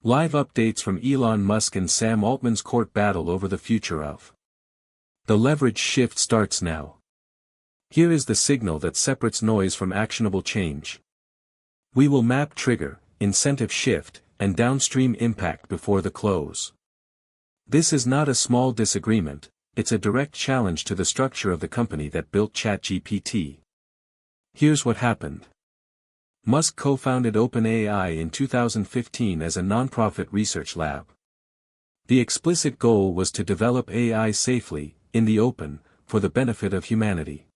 Live updates from Elon Musk and Sam Altman's court battle over the future of. The leverage shift starts now. Here is the signal that separates noise from actionable change. We will map trigger, incentive shift, and downstream impact before the close. This is not a small disagreement, it's a direct challenge to the structure of the company that built ChatGPT. Here's what happened. Musk co-founded OpenAI in 2015 as a nonprofit research lab. The explicit goal was to develop AI safely, in the open, for the benefit of humanity.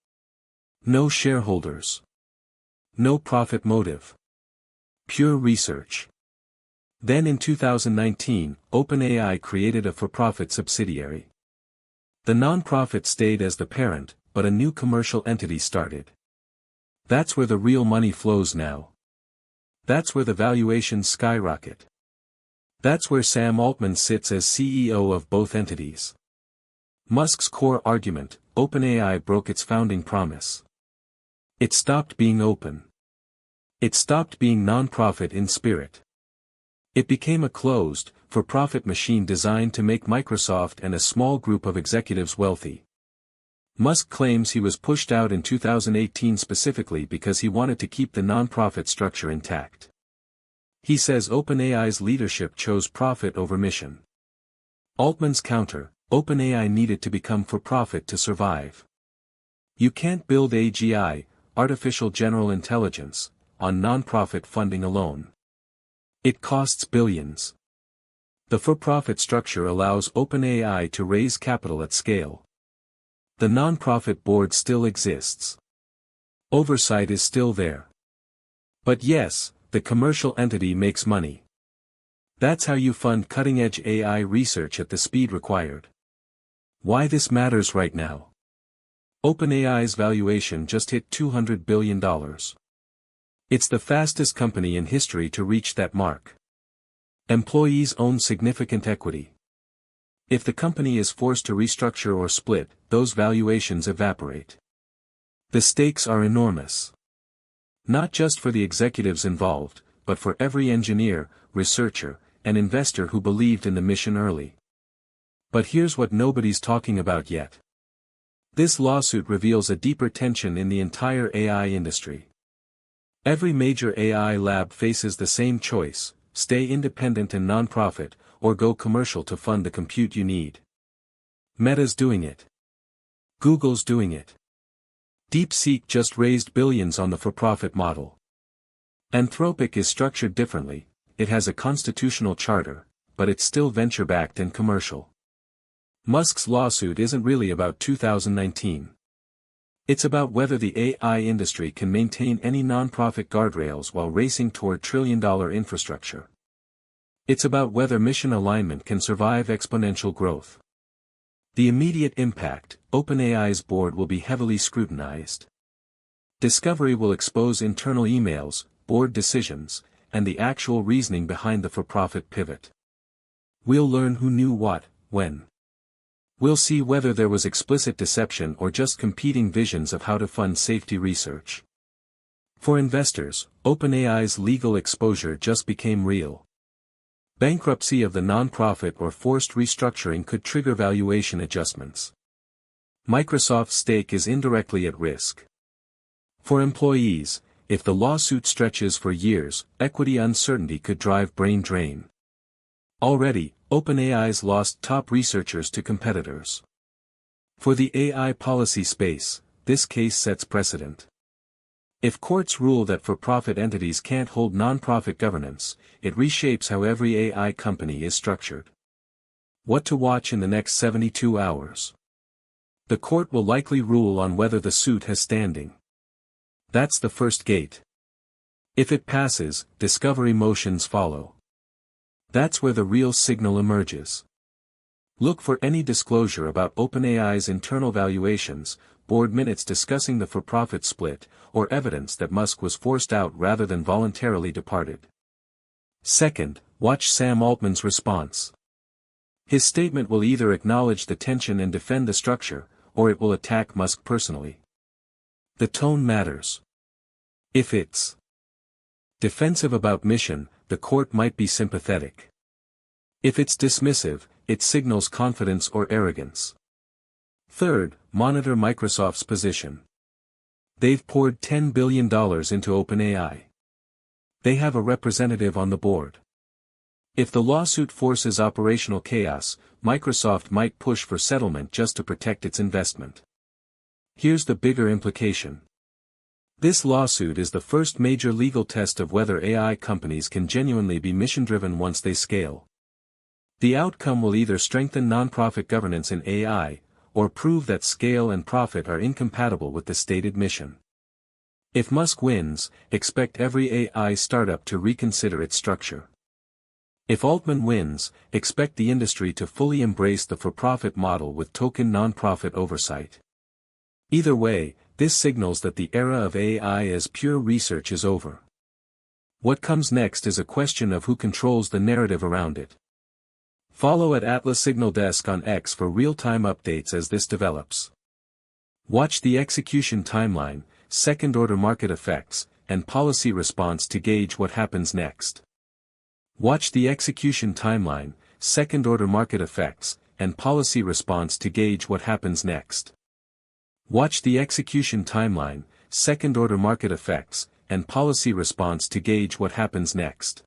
No shareholders. No profit motive. Pure research. Then in 2019, OpenAI created a for-profit subsidiary. The nonprofit stayed as the parent, but a new commercial entity started. That's where the real money flows now. That's where the valuations skyrocket. That's where Sam Altman sits as CEO of both entities. Musk's core argument, OpenAI broke its founding promise. It stopped being open. It stopped being nonprofit in spirit. It became a closed, for-profit machine designed to make Microsoft and a small group of executives wealthy. Musk claims he was pushed out in 2018 specifically because he wanted to keep the nonprofit structure intact. He says OpenAI's leadership chose profit over mission. Altman's counter, OpenAI needed to become for-profit to survive. You can't build AGI, artificial general intelligence, on nonprofit funding alone. It costs billions. The for-profit structure allows OpenAI to raise capital at scale. The nonprofit board still exists. Oversight is still there. But yes, the commercial entity makes money. That's how you fund cutting-edge AI research at the speed required. Why this matters right now? OpenAI's valuation just hit $200 billion. It's the fastest company in history to reach that mark. Employees own significant equity. If the company is forced to restructure or split, those valuations evaporate. The stakes are enormous. Not just for the executives involved, but for every engineer, researcher, and investor who believed in the mission early. But here's what nobody's talking about yet. This lawsuit reveals a deeper tension in the entire AI industry. Every major AI lab faces the same choice: stay independent and nonprofit, or go commercial to fund the compute you need. Meta's doing it. Google's doing it. DeepSeek just raised billions on the for-profit model. Anthropic is structured differently, it has a constitutional charter, but it's still venture-backed and commercial. Musk's lawsuit isn't really about 2019. It's about whether the AI industry can maintain any nonprofit guardrails while racing toward trillion-dollar infrastructure. It's about whether mission alignment can survive exponential growth. The immediate impact: OpenAI's board will be heavily scrutinized. Discovery will expose internal emails, board decisions, and the actual reasoning behind the for-profit pivot. We'll learn who knew what, when. We'll see whether there was explicit deception or just competing visions of how to fund safety research. For investors, OpenAI's legal exposure just became real. Bankruptcy of the nonprofit or forced restructuring could trigger valuation adjustments. Microsoft's stake is indirectly at risk. For employees, if the lawsuit stretches for years, equity uncertainty could drive brain drain. Already, OpenAI's lost top researchers to competitors. For the AI policy space, this case sets precedent. If courts rule that for-profit entities can't hold nonprofit governance, it reshapes how every AI company is structured. What to watch in the next 72 hours? The court will likely rule on whether the suit has standing. That's the first gate. If it passes, discovery motions follow. That's where the real signal emerges. Look for any disclosure about OpenAI's internal valuations, board minutes discussing the for-profit split, or evidence that Musk was forced out rather than voluntarily departed. Second, watch Sam Altman's response. His statement will either acknowledge the tension and defend the structure, or it will attack Musk personally. The tone matters. If it's defensive about mission, the court might be sympathetic. If it's dismissive, it signals confidence or arrogance. Third, monitor Microsoft's position. They've poured $10 billion into OpenAI. They have a representative on the board. If the lawsuit forces operational chaos, Microsoft might push for settlement just to protect its investment. Here's the bigger implication. This lawsuit is the first major legal test of whether AI companies can genuinely be mission-driven once they scale. The outcome will either strengthen nonprofit governance in AI, or prove that scale and profit are incompatible with the stated mission. If Musk wins, expect every AI startup to reconsider its structure. If Altman wins, expect the industry to fully embrace the for-profit model with token nonprofit oversight. Either way, this signals that the era of AI as pure research is over. What comes next is a question of who controls the narrative around it. Follow at Atlas Signal Desk on X for real-time updates as this develops. Watch the execution timeline, second-order market effects, and policy response to gauge what happens next. Watch the execution timeline, second-order market effects, and policy response to gauge what happens next. Watch the execution timeline, second-order market effects, and policy response to gauge what happens next.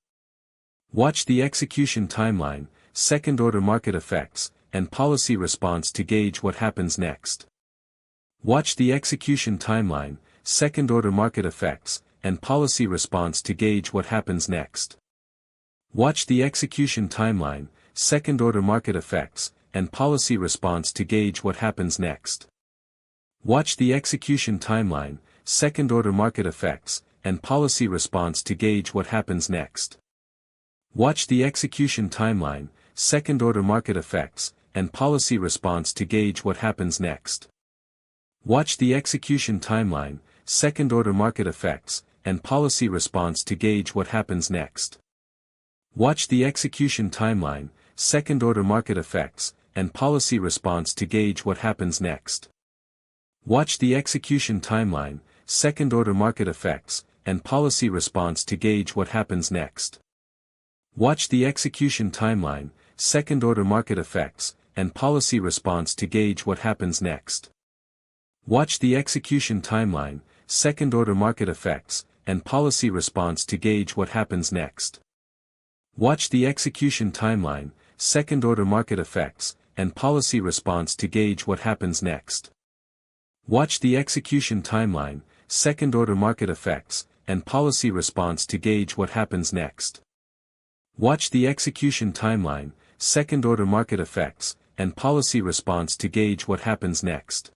Watch the execution timeline, second-order market effects, and policy response to gauge what happens next. Watch the execution timeline, second-order market effects, and policy response to gauge what happens next. Watch the execution timeline, second-order market effects, and policy response to gauge what happens next. Watch the execution timeline, second-order market effects, and policy response to gauge what happens next. Watch the execution timeline, second-order market effects, and policy response to gauge what happens next. Watch the execution timeline, second-order market effects, and policy response to gauge what happens next. Watch the execution timeline, second-order market effects, and policy response to gauge what happens next. Watch the execution timeline, second-order market effects, and policy response to gauge what happens next. Watch the execution timeline, second-order market effects, and policy response to gauge what happens next. Watch the execution timeline, second-order market effects, and policy response to gauge what happens next. Watch the execution timeline, second-order market effects, and policy response to gauge what happens next. Watch the execution timeline, second-order market effects, and policy response to gauge what happens next. Watch the execution timeline, second-order market effects, and policy response to gauge what happens next.